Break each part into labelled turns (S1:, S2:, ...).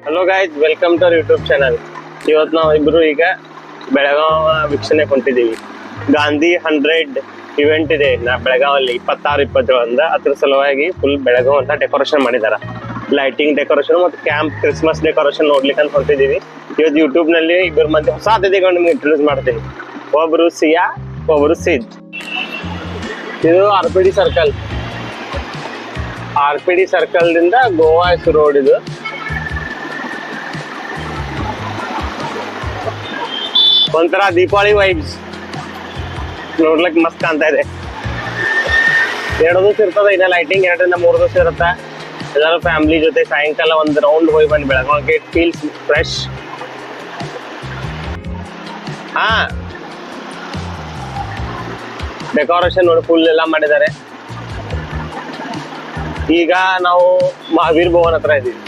S1: Hello guys, welcome to our YouTube channel. ಇವತ್ತು ನಾವು ಇಬ್ರು ಈಗ ಬೆಳಗಾವ ವೀಕ್ಷಣೆ ಹೊಂಟಿದ್ದೀವಿ. ಗಾಂಧಿ 100 ಇವೆಂಟ್ ಇದೆ ಬೆಳಗಾವಲ್ಲಿ 26-27 ಅದ್ರ ಸಲುವಾಗಿ ಫುಲ್ ಬೆಳಗಾವ್ ಅಂತ ಡೆಕೋರೇಷನ್ ಮಾಡಿದಾರ. ಲೈಟಿಂಗ್ ಡೆಕೋರೇಷನ್ ಮತ್ತು ಕ್ಯಾಂಪ್ ಕ್ರಿಸ್ಮಸ್ ಡೆಕೋರೇಷನ್ ನೋಡ್ಲಿಕ್ಕೆ ಅಂತ ಹೊಂಟಿದ್ದೀವಿ. ಇವತ್ತು ಯೂಟ್ಯೂಬ್ ನಲ್ಲಿ ಇಬ್ಬರು ಮಂದಿ ಹೊಸ ಅತಿಥಿಗಳು ನಿಮ್ಗೆ ಇಂಟ್ರೊಡ್ಯೂಸ್ ಮಾಡ್ತೀನಿ. ಒಬ್ರು ಸಿಯಾ, ಒಬ್ರು ಸಿದ್. ಇದು RPD ಸರ್ಕಲ್. RPD ಸರ್ಕಲ್ ದಿಂದ ಗೋವಾ ರೋಡ್ ಇದು. ಒಂಥರ ದೀಪಾವಳಿ ವೈಬ್ಸ್ ನೋಡ್ಲಿಕ್ಕೆ ಮಸ್ತ್ ಕಾಣ್ತಾ ಇದೆ. 2 ದಿವಸ ಇರ್ತದೆ ಇನ್ನ ಲೈಟಿಂಗ್, 2 ರಿಂದ 3 ದಿವಸ ಇರುತ್ತೆ. ಎಲ್ಲರೂ ಫ್ಯಾಮಿಲಿ ಜೊತೆ ಸಾಯಂಕಾಲ ಒಂದು ರೌಂಡ್ ಹೋಗಿ ಬನ್ನಿ ಬೆಳಗಾವಿಗೆ. It feels fresh. ಹಾ, ಡೆಕೋರೇಷನ್ ನೋಡಿ ಫುಲ್ ಎಲ್ಲ ಮಾಡಿದ್ದಾರೆ. ಈಗ ನಾವು ಮಹಾವೀರ್ ಭವನ್ ಹತ್ರ ಇದ್ದೀವಿ.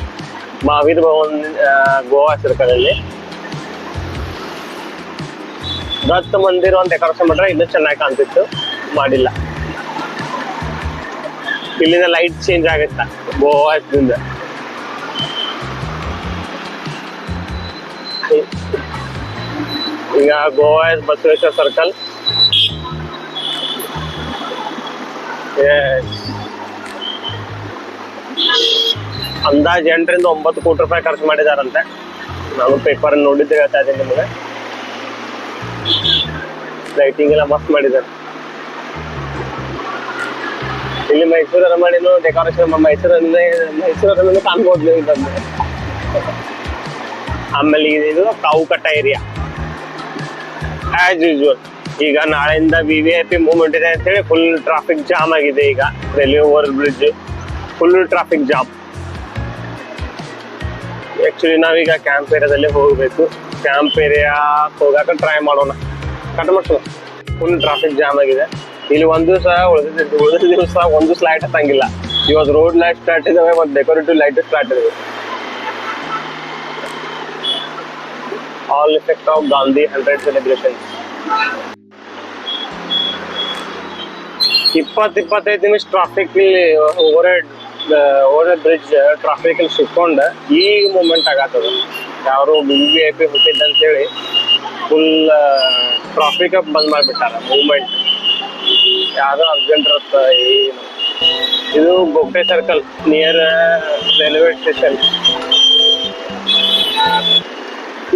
S1: ಮಹಾವೀರ್ ಭವನ್ ಗೋವಾ ಸರ್ಕಲ್ ಅಲ್ಲಿ ದತ್ತ ಮಂದಿರ ಒಂದು ಡೆಕೋರೇಷನ್ ಮಾಡ್ರೆ ಇನ್ನೂ ಚೆನ್ನಾಗಿ ಕಾಣ್ತಿತ್ತು, ಮಾಡಿಲ್ಲ. ಇಲ್ಲಿಂದ ಲೈಟ್ ಚೇಂಜ್ ಆಗುತ್ತಾ ಗೋವಾದಿಂದ. ಈಗ ಗೋವಾ ಬಸವೇಶ್ವರ ಸರ್ಕಲ್. ಅಂದಾಜ್ 8 ರಿಂದ 9 ಕೋಟಿ ರೂಪಾಯಿ ಖರ್ಚು ಮಾಡಿದಾರಂತೆ. ನಾನು ಪೇಪರ್ ನೋಡಿದ್ದು ಹೇಳ್ತಾ ಇದ್ದೀನಿ ನಿಮಗೆ. ಲೈಟಿಂಗ್ ಎಲ್ಲ ಮಸ್ತ್ ಮಾಡಿದ್ದಾರೆ. ಇಲ್ಲಿ ಮೈಸೂರು ಅರಮನೆನೂ ಡೆಕೋರೇಷನ್, ಮೈಸೂರು ಅರಮನೆ ಕಾಣ್ಬೋದು ನೀವು ಬಂದು. ಆಮೇಲೆ ಇದು ಕಾವು ಕಟ್ಟ ಏರಿಯಾ ಆಸ್ ಯೂಶುವಲ್. ಈಗ ನಾಳೆಯಿಂದ VIP ಮೂವ್ಮೆಂಟ್ ಇದೆ ಅಂತೇಳಿ ಫುಲ್ ಟ್ರಾಫಿಕ್ ಜಾಮ್ ಆಗಿದೆ. ಈಗ railway over bridge full traffic jam. Actually ನಾವೀಗ ಕ್ಯಾಂಪ್ ಏರಿಯಾದಲ್ಲಿ ಹೋಗಬೇಕು. ಕ್ಯಾಂಪ್ ಏರಿಯಾ ಹೋಗಾಕ ಟ್ರೈ ಮಾಡೋಣ. ಕಟ್ ಮಾಡ್ಸೋಣ. ಫುಲ್ ಟ್ರಾಫಿಕ್ ಜಾಮ್ ಆಗಿದೆ. ಇಲ್ಲಿ ಒಂದು ದಿವಸ ಉಳಿದ ದಿವಸ ಒಂದು ಲೈಟ್ ಹತ್ತಂಗಿಲ್ಲ. ಇವತ್ತು ರೋಡ್ ಲೈಟ್ ಸ್ಟಾರ್ಟ್ ಇದಾವೆ ಮತ್ತು ಡೆಕೋರೇಟಿವ್ ಲೈಟ್ ಸ್ಟಾರ್ಟ್ ಇದಾವೆ. All effect of Gandhi 100 celebration. 20-25 ನಿಮಿಷ ಟ್ರಾಫಿಕ್ ಇಲ್ಲಿ ಓವರ್ ಬ್ರಿಡ್ಜ್ ಟ್ರಾಫಿಕ್ ಅಲ್ಲಿ ಸಿಕ್ಕೊಂಡು ಈಗ ಮೂವ್ಮೆಂಟ್ ಆಗತ್ತದ. ಯಾರು VIP ಹುಟ್ಟಿದ್ದ ಅಂತೇಳಿ ಫುಲ್ ಟ್ರಾಫಿಕ್ ಬಂದ್ ಮಾಡಿಬಿಟ್ಟಾರ ಮೂವ್ಮೆಂಟ್. ಯಾವ್ದೋ ಅರ್ಜೆಂಟ್ ಇರುತ್ತೆ ಏನು. ಇದು ಗೋಗ್ಟೆ ಸರ್ಕಲ್ ನಿಯರ್ ರೈಲ್ವೆ ಸ್ಟೇಷನ್.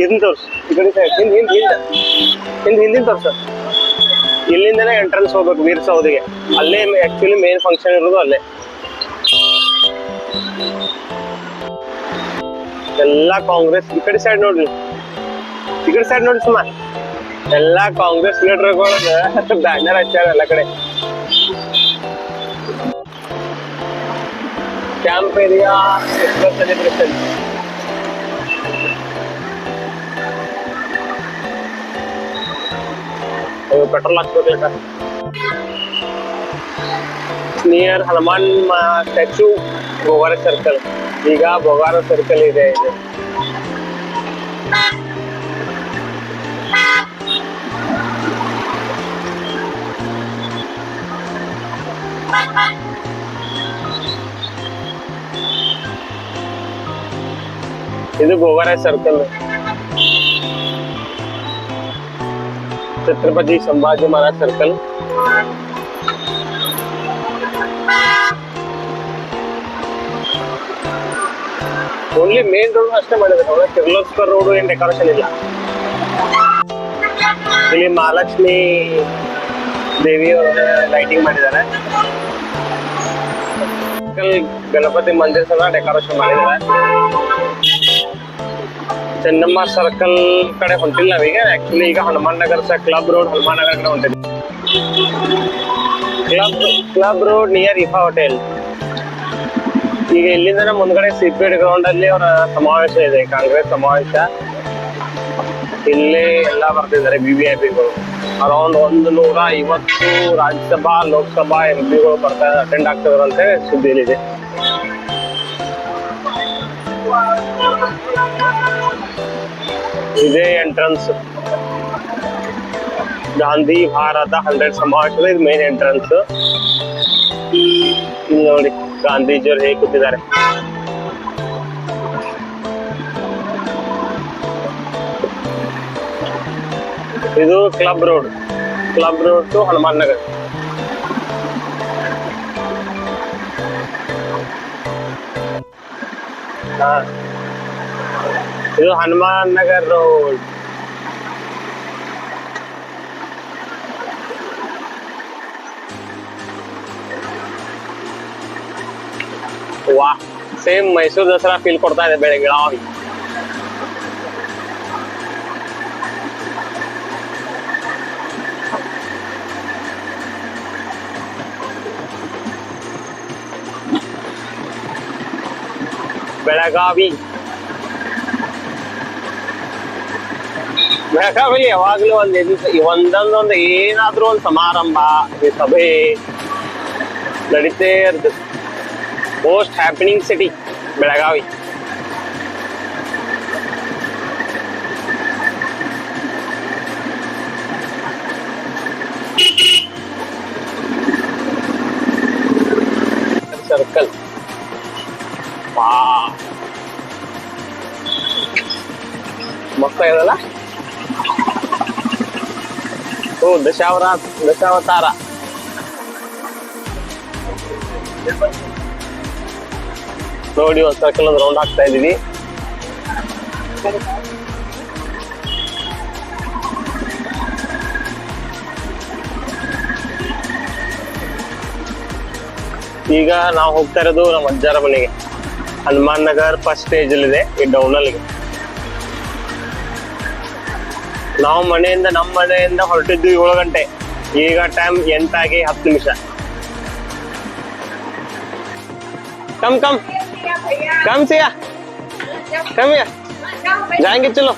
S1: ಇದನ್ನ ತೋರ್ಸು, ಈ ಕಡೆ ಸೈಡ್ ಹಿಂದಿನ ತೋರ್ಸ. ಇಲ್ಲಿಂದನೇ ಎಂಟ್ರೆನ್ಸ್ ಹೋಗ್ಬೇಕು ವೀರ್ ಸೌದಿಗೆ. ಅಲ್ಲೇ ಆಕ್ಚುಲಿ ಮೇನ್ ಫಂಕ್ಷನ್ ಇರೋದು ಅಲ್ಲೇ. ಎಲ್ಲಾ ಕಾಂಗ್ರೆಸ್. ಈ ಕಡೆ ಸೈಡ್ ನೋಡ್ರಿ, ಈ ಕಡೆ ಸೈಡ್ ನೋಡಿ ಸುಮ್ಮ. ಎಲ್ಲಾ ಕಾಂಗ್ರೆಸ್ ಲೀಡರ್ಗಳ ಬ್ಯಾನರ್ ಹಚ್ಚಾರ ಎಲ್ಲ ಕಡೆ. Camp area celebration. ಪೆಟ್ರೋಲ್ ಹಾಕ್ಬೇಕ. Near Hanuman statue Bogara circle. ಈಗ ಬೋಗಾರ ಸರ್ಕಲ್ ಇದೆ. ಇದು Bogara circle. Chhatrapati Sambhaji Maharaj circle. Only main road ಅಷ್ಟೇ ಮಾಡಿದ್ದಾರೆ. ಕಿರ್ಲೋಸ್ಕರ್ ರೋಡ್ ಏನ್ ಡೆಕೋರೇಷನ್ ಇಲ್ಲ. ಇಲ್ಲಿ ಮಹಾಲಕ್ಷ್ಮಿ ದೇವಿಯವರ ಲೈಟಿಂಗ್ ಮಾಡಿದ್ದಾರೆ. ಗಣಪತಿ ಮಂದಿರ ಸಹ ಡೆಕೋರೇಷನ್ ಮಾಡಿದ್ದಾರೆ. ಚೆನ್ನಮ್ಮ ಸರ್ಕಲ್ ಕಡೆ ಹೊಂಟಿಲ್ಲ ನಾವೀಗ. ಆಕ್ಚುಲಿ ಈಗ ಹನುಮಾನ್ ನಗರ್ ಕ್ಲಬ್ ರೋಡ್, ಹನುಮಾನ್ ನಗರ್ ಕಡೆ ಹೊಂಟಿದ್ವಿ. ಕ್ಲಬ್ ರೋಡ್ ನಿಯರ್ ಇಫಾ ಹೋಟೆಲ್. ಈಗ ಇಲ್ಲಿಂದ ಮುಂದ್ಗಡೆ ಸಿಪೇಡ್ ಗ್ರೌಂಡ್ ಅಲ್ಲಿ ಅವರ ಸಮಾವೇಶ ಇದೆ, ಕಾಂಗ್ರೆಸ್ ಸಮಾವೇಶ. ಇಲ್ಲಿ ಎಲ್ಲ ಬರ್ತಿದ್ದಾರೆ VVIPಗಳು. ಅರೌಂಡ್ 150 ರಾಜ್ಯಸಭಾ ಲೋಕಸಭಾ MP ಗಳು ಅಟೆಂಡ್ ಆಗ್ತಿದಾರೆ ಅಂತ ಸುದ್ದಿಯಲ್ಲಿದೆ. ಇದೇ ಎಂಟ್ರನ್ಸ್ ಗಾಂಧಿ ಭಾರತ 100 ಸಮಾವೇಶದ. ಇದು ಮೇನ್ ಎಂಟ್ರನ್ಸ್. ಇಲ್ಲಿ ನೋಡಿ ಗಾಂಧೀಜಿಯವರು ಹೇಗೆ ಕೂತಿದ್ದಾರೆ. ಇದು club road to Hanuman Nagar. ಇದು ಹನುಮಾನ್ ನಗರ್ ರೋಡ್. ವಾ, ಸೇಮ್ ಮೈಸೂರು ದಸರಾ ಫೀಲ್ ಕೊಡ್ತಾ ಇದೆ ಬೆಳಗಾವಿ. ಬೆಳಗಾವಿಲಿ ಯಾವಾಗ್ಲೂ ಒಂದೊಂದೊಂದು ಏನಾದ್ರೂ ಒಂದು ಸಮಾರಂಭ, ಸಭೆ ನಡೀತೇ ಇರ್ತದೆ. Most happening city Belagavi. Circle ಮಸ್ತ್ ಇದಲ್ಲ. ಓ, ದಶಾವತಾರ. ನೋಡಿ, ಒಂದ್ ಸರ್ಕಲ್ ಒಂದು ರೌಂಡ್ ಹಾಕ್ತಾ ಇದೀವಿ. ಈಗ ನಾವು ಹೋಗ್ತಾ ಇರೋದು ನಮ್ಮ ಅಜ್ಜಾರ ಮನೆಗೆ. ಹನುಮಾನ್ ನಗರ್ ಫಸ್ಟ್ ಸ್ಟೇಜ್ ಅಲ್ಲಿ ಇದೆ, ಈ ಡೌನ್ ಅಲ್ಲಿಗೆ. ನಾವು ನಮ್ಮ ಮನೆಯಿಂದ ಹೊರಟಿದ್ದು 7 ಗಂಟೆ. ಈಗ time 8:10. Come Siya, come here. जाएंगे चलो.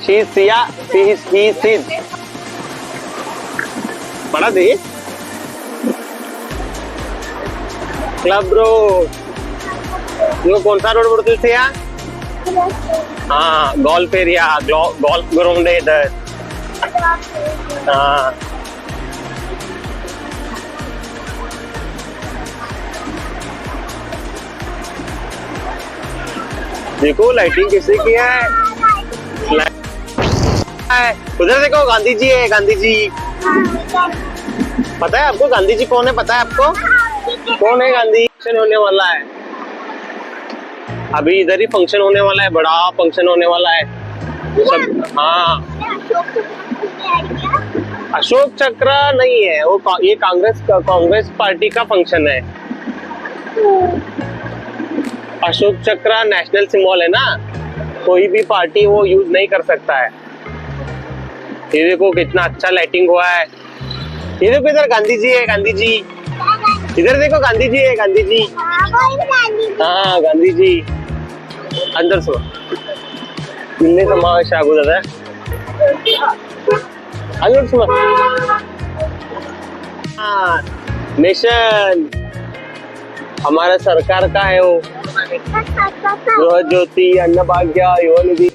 S1: She is Sia, he is Sid. पढ़ा दी. Club road. वो कौन सा रोड बोलते थे यार? हाँ, गोल्फ एरिया, गोल्फ ग्राउंड है इधर. हाँ, देखो लाइटिंग कैसे की है. उधर देखो, गांधी जी है. गांधी जी पता है आपको? गांधी जी कौन है पता है आपको? कौन है गांधी? फंक्शन होने वाला है अभी इधर ही. फंक्शन होने वाला है, बड़ा फंक्शन होने वाला है सब. हाँ, अशोक चक्र नहीं है वो, ये कांग्रेस पार्टी का फंक्शन है. अशोक चक्र नेशनल सिंबल है ना, कोई भी पार्टी वो यूज नहीं कर सकता है. ये देखो कितना अच्छा लाइटिंग हुआ है. ये देखो इधर गांधी जी है. गांधी जी इधर देखो, गांधी जी है. गांधी जी, हाँ गांधी जी. अंदर सो इन्ने समावेश आगुदे अंदर सो. नेशन हमारा सरकार का है वो. गृह ज्योति, अन्न भाग्य, युवा निधि.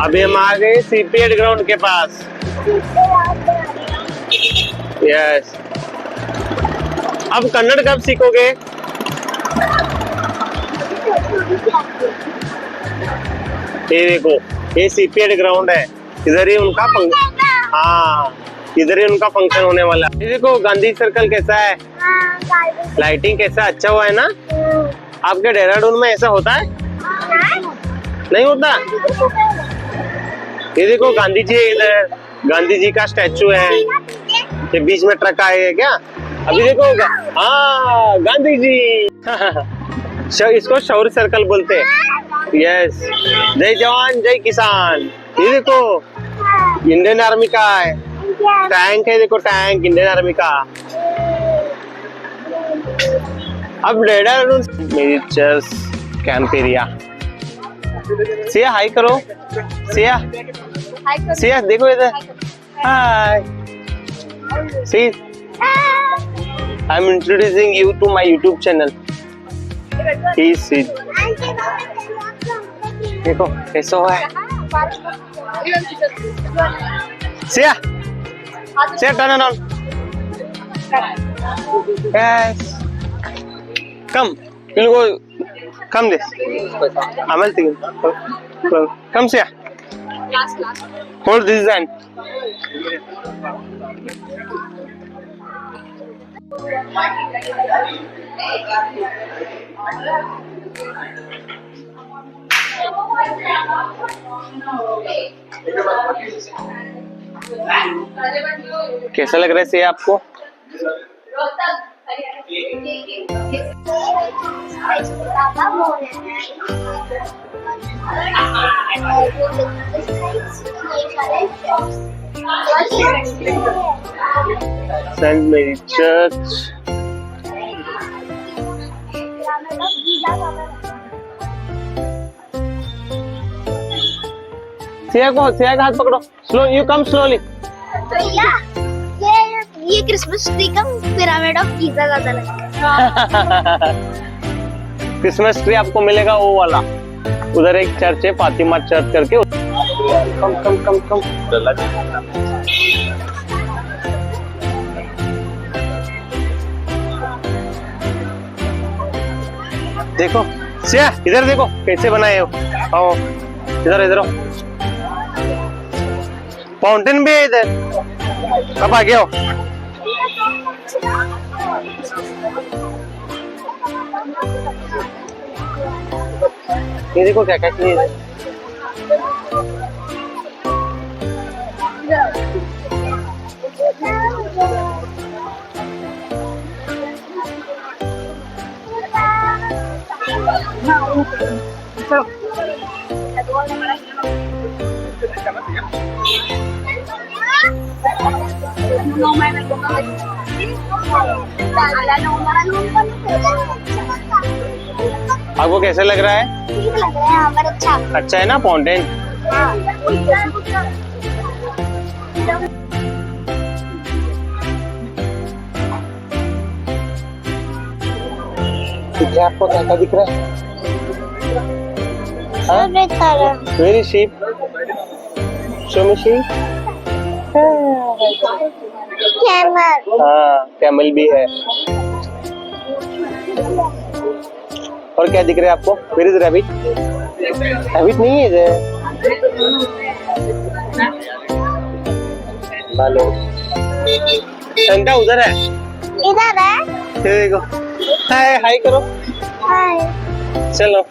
S1: अभी हम आ गए सीपीएड ग्राउंड के पास. यस. अब कन्नड़ कब सीखोगे? ये देखो, ये सीपीएड ग्राउंड है. इधर ही उनका इधर ही उनका फंक्शन होने वाला है. ये देखो गांधी सर्कल कैसा है. लाइटिंग कैसा अच्छा हुआ है ना. आपके देहरादून में ऐसा होता है? नहीं होता. ये देखो गांधी जी इधर. गांधी जी का स्टैचू है. ये बीच में ट्रक आएगा क्या? अभी देखो. हाँ, गांधी जी. इसको शौर्य सर्कल बोलते हैं. यस. जय जवान जय किसान. ये देखो इंडियन आर्मी का है. टैंक है, देखो टैंक इंडियन आर्मी का. अब Dehradun church camp area. Siya hi करो. सिया देखो इधर. Hi. See, I am introducing you to my YouTube channel. He Sid. देखो कैसा हुआ है. Siya turn it on. Yes. Come. We'll go. Come this. Amal, come. Come, Siya. Hold this hand. कैसा लग रहा है से आपको? सेंट मेरी चर्च। सिया का हाथ पकड़ो। Slow, you come slowly.
S2: ये क्रिसमस ट्री का पिरामिड ऑफ गीजा ज्यादा लगता है।
S1: क्रिसमस ट्री आपको मिलेगा वो वाला, उधर एक चर्च है फातिमा चर्च करके। कम कम कम कम। देखो सिया, इधर देखो कैसे बनाए हो। आओ इधर इधर। फाउंटेन भी है इधर। कब आ गए हो? ये देखो क्या क्या चीज है। आपको कैसे लग रहा है?
S2: ठीक लग रहा है यहाँ पर।
S1: अच्छा है ना फाउंटेन? पीछे आपको क्या क्या दिख रहा है? Very sheep. शो मी शीप। हाँ कैमल भी है। और क्या दिख रहा है आपको? Where is rabbit? रैबिट नहीं है इधर। हेलो संता उधर है।
S2: इधर है।
S1: देखो हाय हाय करो।
S2: हाय।
S1: चलो